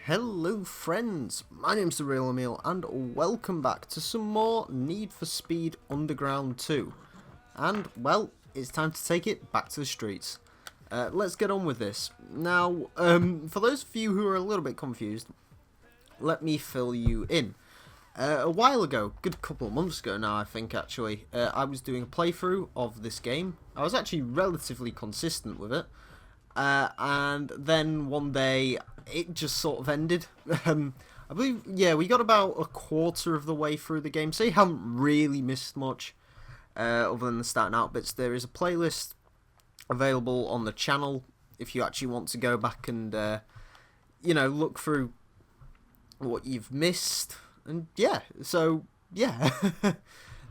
Hello friends, my name's TheRealEmile and welcome back to some more Need for Speed Underground 2. And, well, it's time to take it back to the streets. Let's get on with this. Now, for those of you who are a little bit confused, let me fill you in. A while ago, good couple of months ago now I think actually, I was doing a playthrough of this game. I was actually relatively consistent with it. And then one day it just sort of ended. I believe, yeah, we got about a quarter of the way through the game, so you haven't really missed much other than the starting out bits. There is a playlist available on the channel if you actually want to go back and you know, look through what you've missed. And yeah, so yeah,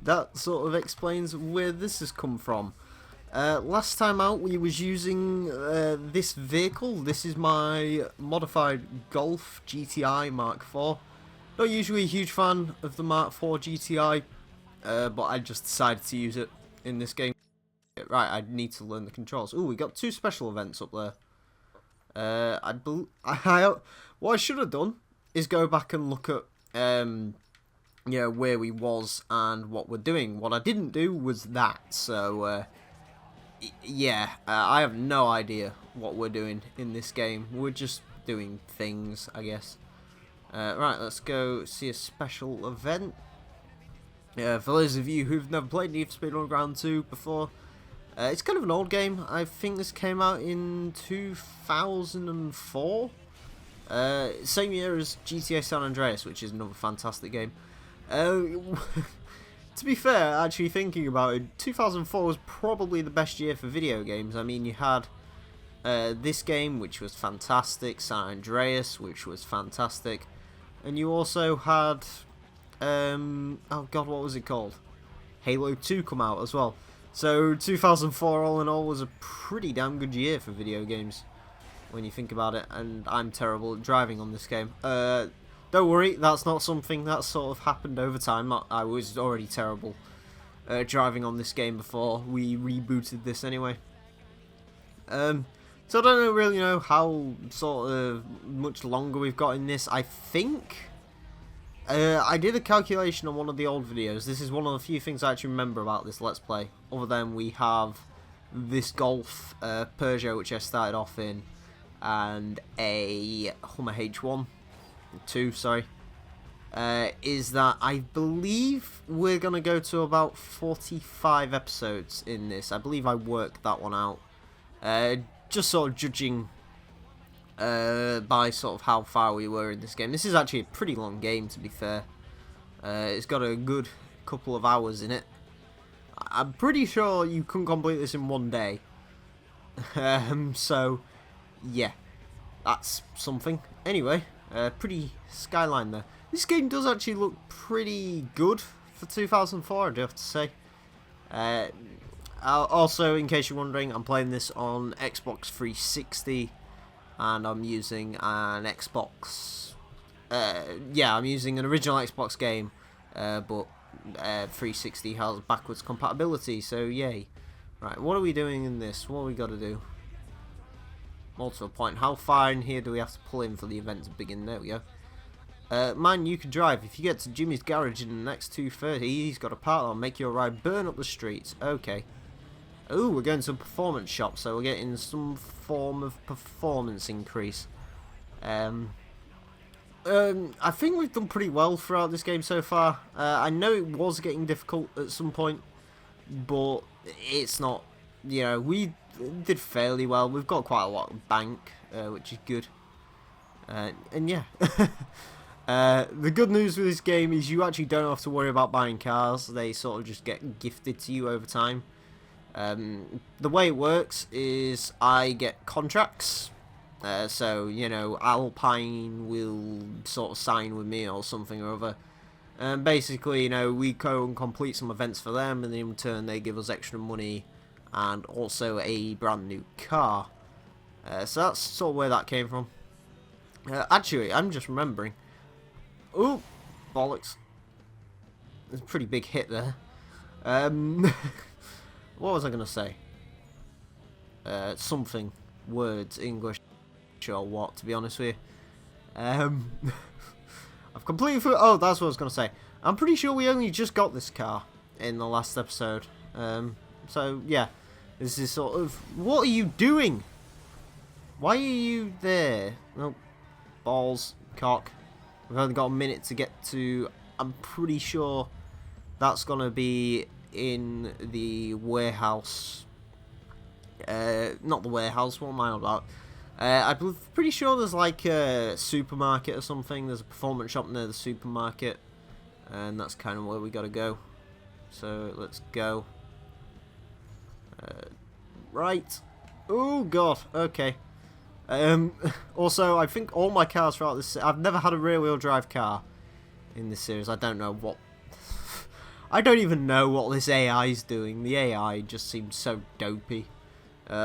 that sort of explains where this has come from. Last time out we was using this vehicle. This is my modified Golf GTI Mark IV. Not usually a huge fan of the Mark IV GTI, but I just decided to use it in this game. Right, I need to learn the controls. Ooh, we got two special events up there. What I should have done is go back and look at you know, where we was and what we're doing. What I didn't do was that, so yeah, I have no idea what we're doing in this game. We're just doing things, I guess. Right, let's go see a special event. For those of you who've never played Need for Speed Underground 2 before, it's kind of an old game. I think this came out in 2004. Same year as GTA San Andreas, which is another fantastic game. To be fair, actually thinking about it, 2004 was probably the best year for video games. I mean, you had this game, which was fantastic, San Andreas, which was fantastic, and you also had, oh god, what was it called? Halo 2 come out as well. So 2004, all in all, was a pretty damn good year for video games, when you think about it, and I'm terrible at driving on this game. Don't worry, that's not something that sort of happened over time. I was already terrible driving on this game before we rebooted this anyway. So I don't really know how sort of much longer we've got in this. I think I did a calculation on one of the old videos. This is one of the few things I actually remember about this Let's Play. Other than we have this Golf Peugeot, which I started off in, and a Hummer H1. Sorry, is that I believe we're going to go to about 45 episodes in this. I believe I worked that one out. Just sort of judging by sort of how far we were in this game. This is actually a pretty long game, to be fair. It's got a good couple of hours in it. I'm pretty sure you couldn't complete this in one day. So, yeah, that's something. Anyway. Pretty skyline there. This game does actually look pretty good for 2004, I do have to say. Also, in case you're wondering, I'm playing this on Xbox 360, and I'm using an Xbox... yeah, I'm using an original Xbox game, but 360 has backwards compatibility, so yay. Right, what are we doing in this? What have we got to do? Multiple point. How far in here do we have to pull in for the event to begin? There we go. Man, you can drive. If you get to Jimmy's garage in the next 2:30, he's got a part that'll make your ride burn up the streets. Okay. Oh, we're going to a performance shop, so we're getting some form of performance increase. I think we've done pretty well throughout this game so far. I know it was getting difficult at some point, but it's not. You know, we did fairly well. We've got quite a lot of bank, which is good. And yeah. The good news with this game is you actually don't have to worry about buying cars. They sort of just get gifted to you over time. The way it works is I get contracts. So, you know, Alpine will sort of sign with me or something or other. And basically, you know, we go and complete some events for them, and in return they give us extra money and also a brand new car. So that's sort of where that came from. Actually, I'm just remembering. Ooh, bollocks. There's a pretty big hit there. What was I going to say? Something. Words, English, or what, to be honest with you. I've completely forgot. Oh, that's what I was going to say. I'm pretty sure we only just got this car in the last episode. So, yeah. This is sort of... What are you doing? Why are you there? Oh, balls. Cock. We've only got a minute to get to... I'm pretty sure that's going to be in the warehouse. Not the warehouse. What am I on about? I'm pretty sure there's like a supermarket or something. There's a performance shop near the supermarket. And that's kind of where we got to go. So, let's go. Right. Oh, God. Okay. Also, I think all my cars throughout this... I've never had a rear-wheel drive car in this series. I don't know what... I don't even know what this AI is doing. The AI just seems so dopey.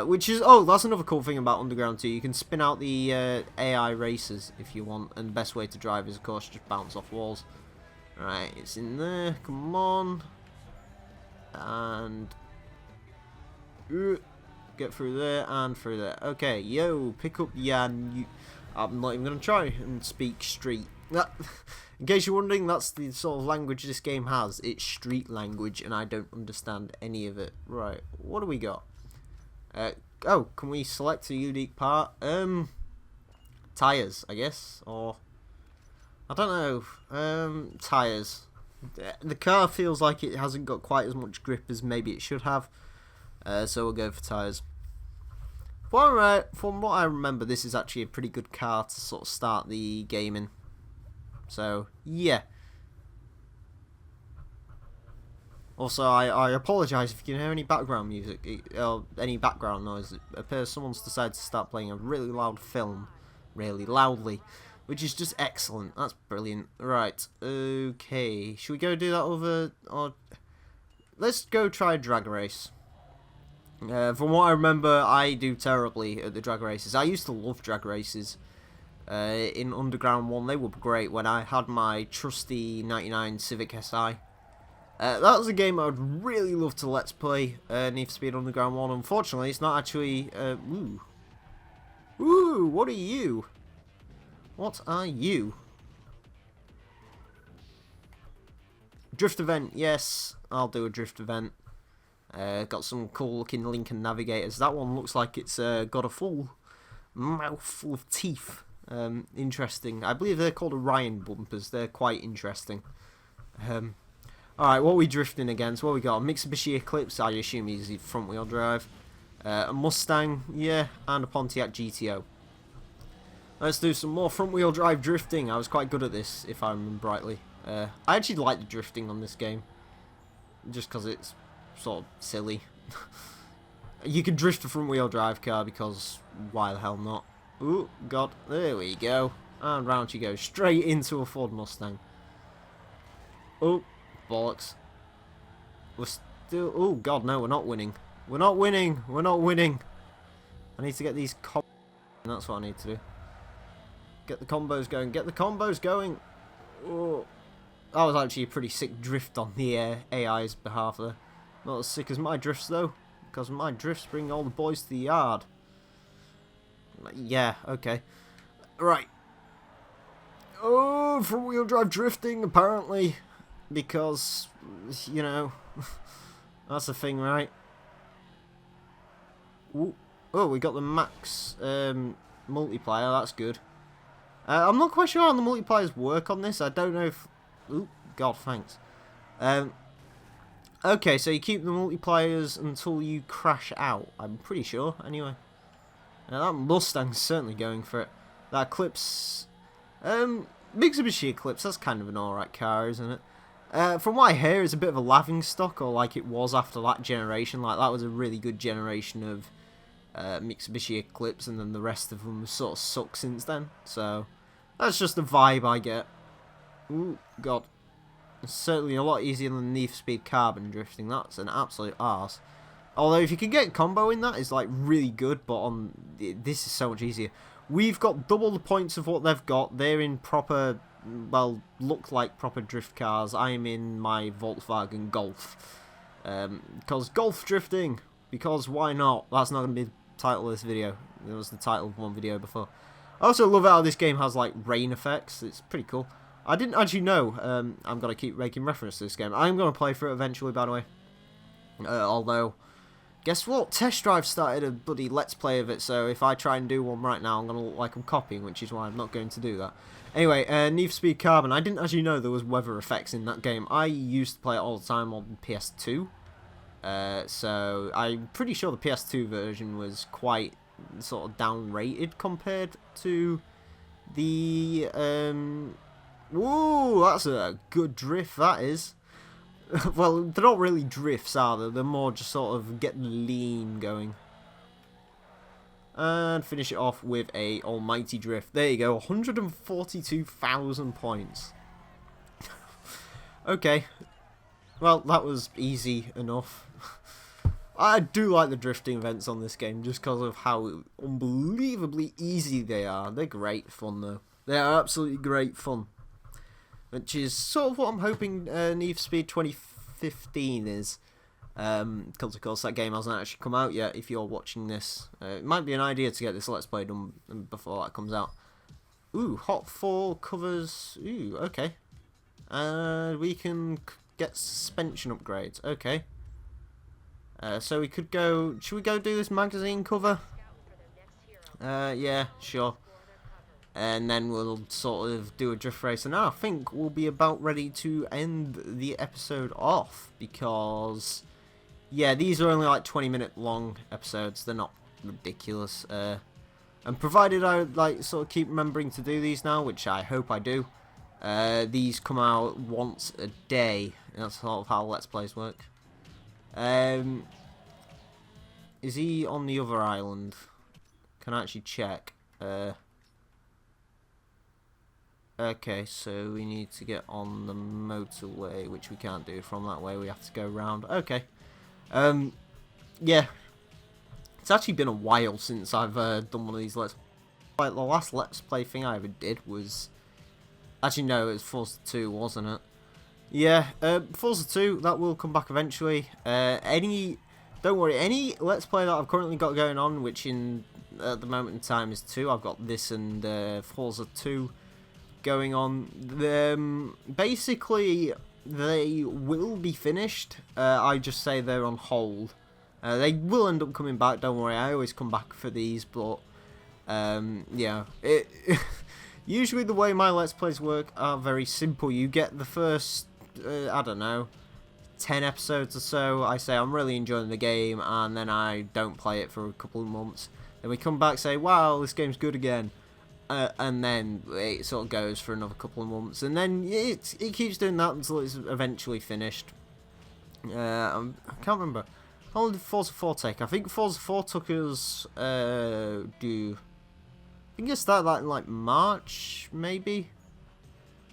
Which is... Oh, that's another cool thing about Underground 2. You can spin out the AI racers if you want. And the best way to drive is, of course, just bounce off walls. Right, it's in there. Come on. And... get through there and through there. Okay, yo, pick up Yan. I'm not even going to try and speak street. In case you're wondering, that's the sort of language this game has. It's street language, and I don't understand any of it. Right, what do we got? Oh, can we select a unique part? Tyres, I guess, or... I don't know. Tyres. The car feels like it hasn't got quite as much grip as maybe it should have. So we'll go for tyres. From what I remember, this is actually a pretty good car to sort of start the game in. So, yeah. Also, I apologise if you can hear any background music, or any background noise. It appears someone's decided to start playing a really loud film, really loudly, which is just excellent. That's brilliant. Right, okay. Should we go do that over... Or let's go try a drag race. From what I remember, I do terribly at the drag races. I used to love drag races. In Underground 1, they were great when I had my trusty 99 Civic Si. That was a game I would really love to Let's Play, Need for Speed Underground 1. Unfortunately, it's not actually... Ooh, what are you? What are you? Drift event, yes. I'll do a drift event. Got some cool looking Lincoln Navigators. That one looks like it's got a full mouthful of teeth. Interesting. I believe they're called Orion bumpers. They're quite interesting. Alright, what are we drifting against? What we got? A Mitsubishi Eclipse, I assume he's front wheel drive. A Mustang, yeah, and a Pontiac GTO. Let's do some more front wheel drive drifting. I was quite good at this, if I remember rightly. I actually like the drifting on this game. Just because it's sort of silly. You can drift a front wheel drive car because why the hell not? Ooh, God, there we go. And round she goes, straight into a Ford Mustang. Oh, bollocks. We're still... Oh, God, no, we're not winning. We're not winning. We're not winning. I need to get these combos. That's what I need to do. Get the combos going. Get the combos going. Oh. That was actually a pretty sick drift on the AI's behalf there. Not as sick as my drifts, though. Because my drifts bring all the boys to the yard. Yeah, okay. Right. Oh, front wheel drive drifting, apparently. Because, you know, that's the thing, right? Ooh. Oh, we got the max multiplier, that's good. I'm not quite sure how the multipliers work on this. I don't know if... Ooh, God, thanks. Okay, so you keep the multipliers until you crash out. I'm pretty sure, anyway. Now, that Mustang's certainly going for it. That Eclipse... Mitsubishi Eclipse, that's kind of an alright car, isn't it? From what I hear, it's a bit of a laughing stock, or like it was after that generation. Like, that was a really good generation of Mitsubishi Eclipse, and then the rest of them sort of suck since then. So, that's just the vibe I get. Ooh, God. It's certainly a lot easier than Need for Speed Carbon drifting. That's an absolute arse. Although, if you can get combo in that, it's like really good, but on this is so much easier. We've got double the points of what they've got. They're in proper, well, look like proper drift cars. I am in my Volkswagen Golf. Because golf drifting. Because why not? That's not going to be the title of this video. It was the title of one video before. I also love how this game has like rain effects. It's pretty cool. I didn't actually know. I'm gonna keep making reference to this game. I'm gonna play through it eventually, by the way. Although, guess what? Test Drive started a bloody Let's Play of it. So if I try and do one right now, I'm gonna look like I'm copying, which is why I'm not going to do that. Anyway, Need for Speed Carbon. I didn't actually know there was weather effects in that game. I used to play it all the time on PS2. So I'm pretty sure the PS2 version was quite sort of downrated compared to the Whoa, that's a good drift, that is. Well, they're not really drifts, are they? They're more just sort of getting lean going. And finish it off with a almighty drift. There you go, 142,000 points. Okay. Well, that was easy enough. I do like the drifting events on this game just because of how unbelievably easy they are. They're great fun, though. They are absolutely great fun. Which is sort of what I'm hoping Need for Speed 2015 is. Because, of course, that game hasn't actually come out yet if you're watching this. It might be an idea to get this Let's Play done before that comes out. Ooh, Hot 4 covers... Ooh, okay. And we can get suspension upgrades. Okay. So we could go... Should we go do this magazine cover? Yeah, sure. And then we'll sort of do a drift race. And I think we'll be about ready to end the episode off. Because, yeah, these are only like 20-minute long episodes. They're not ridiculous. And provided I like sort of keep remembering to do these now, which I hope I do. These come out once a day. That's sort of how Let's Plays work. Is he on the other island? Can I actually check? Okay, so we need to get on the motorway, which we can't do from that way. We have to go round. Okay. Yeah. It's actually been a while since I've done one of these Let's Play. The last Let's Play thing I ever did was... Actually, no, it was Forza 2, wasn't it? Yeah, Forza 2, that will come back eventually. Don't worry, any Let's Play that I've currently got going on, which at the moment in time is 2. I've got this and Forza 2 going on. Basically, they will be finished. I just say they're on hold. They will end up coming back, don't worry. I always come back for these, but yeah. Usually the way my Let's Plays work are very simple. You get the first, I don't know, 10 episodes or so. I say I'm really enjoying the game, and then I don't play it for a couple of months. Then we come back, say, wow, this game's good again. And then it sort of goes for another couple of months. And then it keeps doing that until it's eventually finished. I can't remember. How long did Forza 4 take? I think Forza 4 took us, I think it started that in like March, maybe.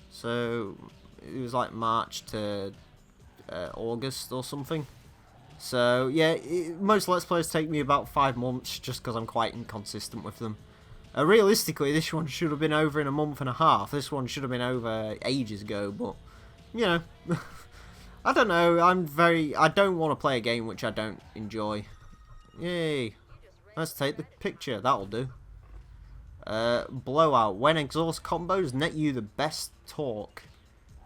So it was like March to August or something. So yeah, most Let's Plays take me about 5 months just because I'm quite inconsistent with them. Realistically, this one should have been over in a month and a half. This one should have been over ages ago, but you know, I don't know. I don't want to play a game which I don't enjoy. Yay! Let's take the picture. That'll do. Blowout. When exhaust combos net you the best torque.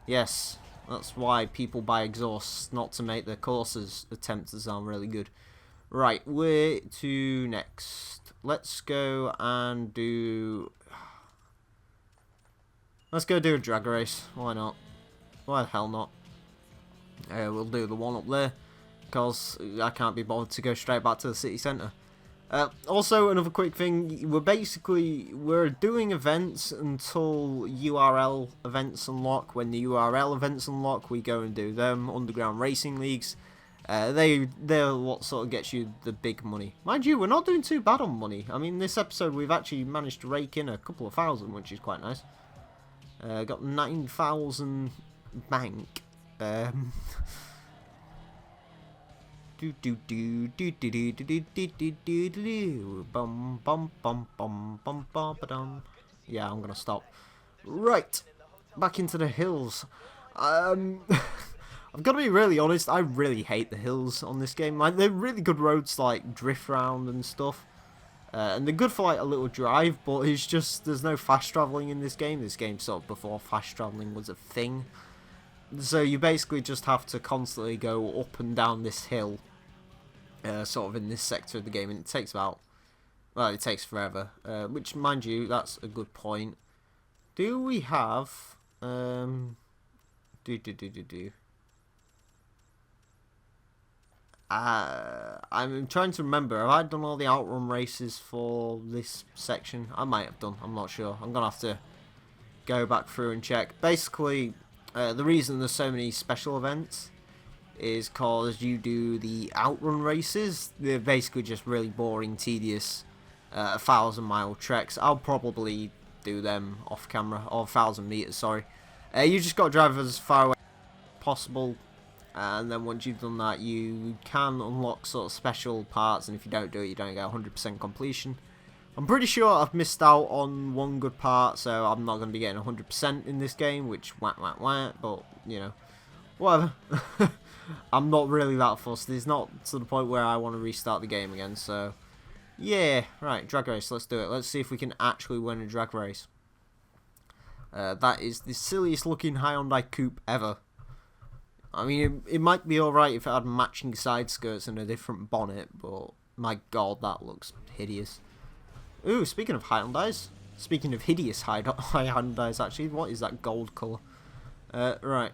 Yes, that's why people buy exhausts, not to make their courses attempts to sound really good. Right, where to next? Let's go and do... Let's go do a drag race. Why not? Why the hell not? We'll do the one up there, because I can't be bothered to go straight back to the city centre. Also, another quick thing, we're doing events until URL events unlock. When the URL events unlock, we go and do them. Underground racing leagues. They're what sort of gets you the big money. Mind you, we're not doing too bad on money. I mean, this episode we've actually managed to rake in a couple of thousand, which is quite nice. Got 9,000 bank. Yeah, I'm gonna stop. Right, back into the hills. I've got to be really honest, I really hate the hills on this game. Like, they're really good roads to, like, drift round and stuff. And they're good for like a little drive, but it's just there's no fast travelling in this game. This game's sort of before fast travelling was a thing. So you basically just have to constantly go up and down this hill, sort of in this sector of the game, and it takes about, well, it takes forever. Which, mind you, that's a good point. Do we have I'm trying to remember. Have I done all the outrun races for this section? I might have done. I'm not sure. I'm gonna have to go back through and check. Basically, the reason there's so many special events is because you do the outrun races. They're basically just really boring, tedious 1,000-mile treks. I'll probably do them off camera, or 1,000 meters. Sorry. You just got to drive as far away as possible. And then once you've done that, you can unlock sort of special parts, and if you don't do it, you don't get 100% completion. I'm pretty sure I've missed out on one good part, so I'm not going to be getting 100% in this game, which but, you know, whatever. I'm not really that fussed. It's not to the point where I want to restart the game again, so yeah. Right, drag race, let's do it. Let's see if we can actually win a drag race. That is the silliest looking Hyundai Coupe ever. I mean, it might be alright if it had matching side skirts and a different bonnet, but my god, that looks hideous. Ooh, speaking of Hyundais, speaking of hideous Hyundais, actually, what is that gold colour? Right.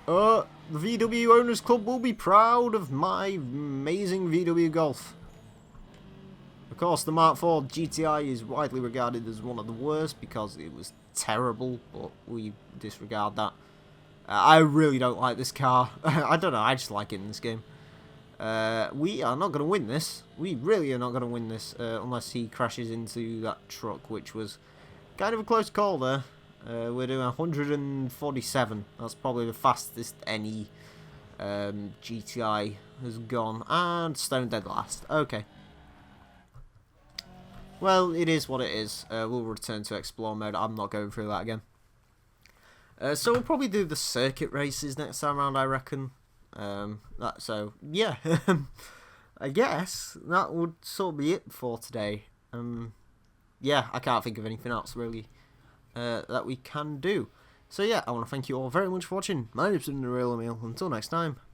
The VW Owners Club will be proud of my amazing VW Golf. Of course, the Mark IV GTI is widely regarded as one of the worst because it was terrible, but we disregard that. I really don't like this car. I don't know, I just like it in this game. We are not going to win this. We really are not going to win this unless he crashes into that truck, which was kind of a close call there. We're doing 147. That's probably the fastest any GTI has gone. And stone dead last. Okay. Well, it is what it is. We'll return to explore mode. I'm not going through that again. So we'll probably do the circuit races next time around, I reckon. So yeah, I guess that would sort of be it for today. Yeah, I can't think of anything else really that we can do. So yeah, I want to thank you all very much for watching. My name's TheRealEmile. Until next time,